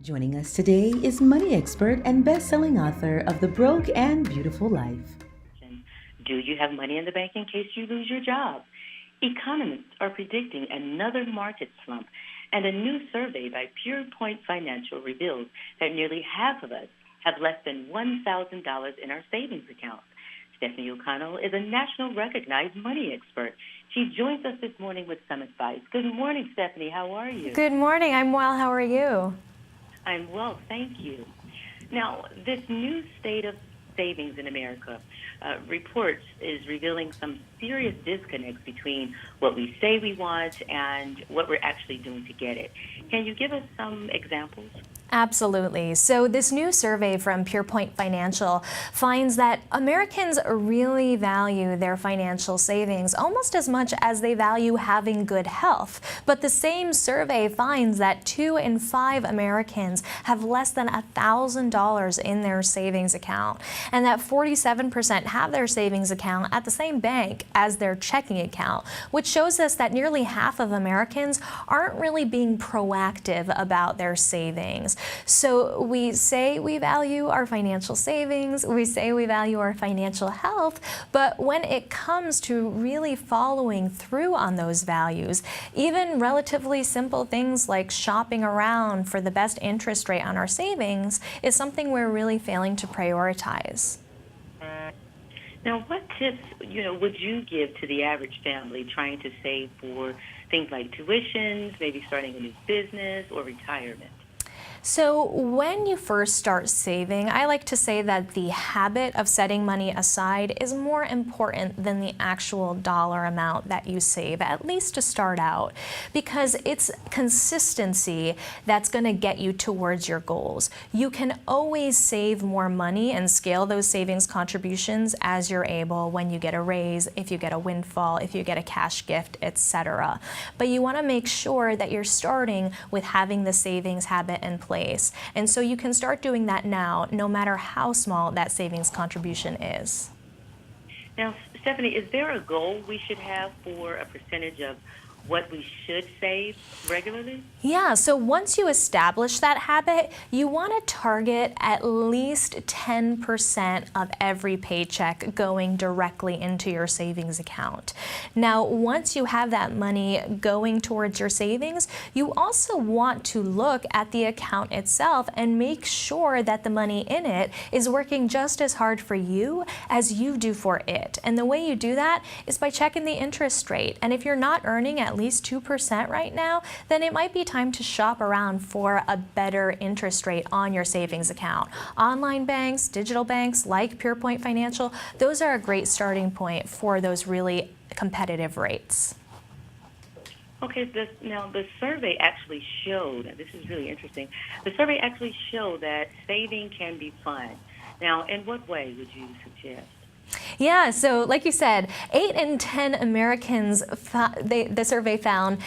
Joining us today is money expert and best-selling author of The Broke and Beautiful Life. Do you have money in the bank in case you lose your job? Economists are predicting another market slump, and a new survey by Pure Point Financial reveals that nearly half of us have less than $1,000 in our savings accounts. Stefani O'Connell is a national recognized money expert. She joins us this morning with some advice. Good morning, Stefani. How are you? Good morning. I'm well. How are you? I'm well, thank you. Now, this new state of savings in America reports is revealing some serious disconnects between what we say we want and what we're actually doing to get it. Can you give us some examples? Absolutely. So this new survey from Pure Point Financial finds that Americans really value their financial savings almost as much as they value having good health. But the same survey finds that 2 in 5 Americans have less than $1,000 in their savings account, and that 47% have their savings account at the same bank as their checking account, which shows us that nearly half of Americans aren't really being proactive about their savings. So we say we value our financial savings, we say we value our financial health, but when it comes to really following through on those values, even relatively simple things like shopping around for the best interest rate on our savings is something we're really failing to prioritize. Now, what tips, would you give to the average family trying to save for things like tuitions, maybe starting a new business or retirement? So when you first start saving, I like to say that the habit of setting money aside is more important than the actual dollar amount that you save, at least to start out, because it's consistency that's going to get you towards your goals. You can always save more money and scale those savings contributions as you're able when you get a raise, if you get a windfall, if you get a cash gift, etc. But you want to make sure that you're starting with having the savings habit in place. And so you can start doing that now, no matter how small that savings contribution is. Now, Stefani, is there a goal we should have for a percentage of what we should save regularly? Yeah, so once you establish that habit, you want to target at least 10% of every paycheck going directly into your savings account. Now, once you have that money going towards your savings, you also want to look at the account itself and make sure that the money in it is working just as hard for you as you do for it. And the way you do that is by checking the interest rate. And if you're not earning at least 2% right now, then it might be time to shop around for a better interest rate on your savings account. Online banks, digital banks like Pure Point Financial, those are a great starting point for those really competitive rates. Okay, now the survey actually showed, and this is really interesting, the survey actually showed that saving can be fun. Now, in what way would you suggest? Yeah, so like you said, 8 in 10 Americans, the survey found,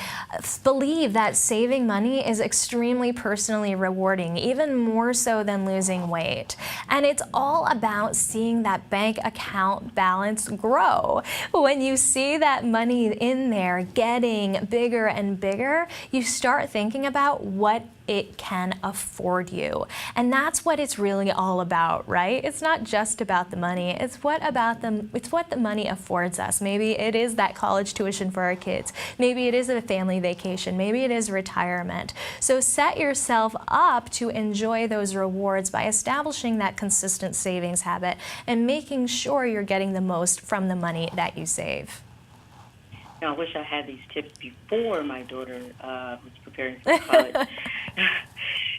believe that saving money is extremely personally rewarding, even more so than losing weight. And it's all about seeing that bank account balance grow. When you see that money in there getting bigger and bigger, you start thinking about what it can afford you. And that's what it's really all about, right? It's not just about the money. It's what the money affords us. Maybe it is that college tuition for our kids. Maybe it is a family vacation. Maybe it is retirement. So set yourself up to enjoy those rewards by establishing that consistent savings habit and making sure you're getting the most from the money that you save. Now, I wish I had these tips before my daughter was preparing for college.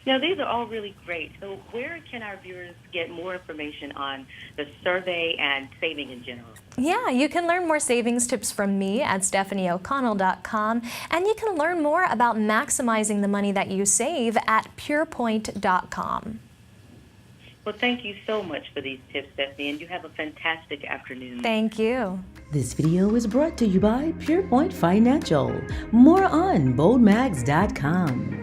Now, these are all really great. So where can our viewers get more information on the survey and saving in general? Yeah, you can learn more savings tips from me at StefaniO'Connell.com, and you can learn more about maximizing the money that you save at PurePoint.com. Well, thank you so much for these tips, Stefani, and you have a fantastic afternoon. Thank you. This video is brought to you by Pure Point Financial. More on boldmags.com.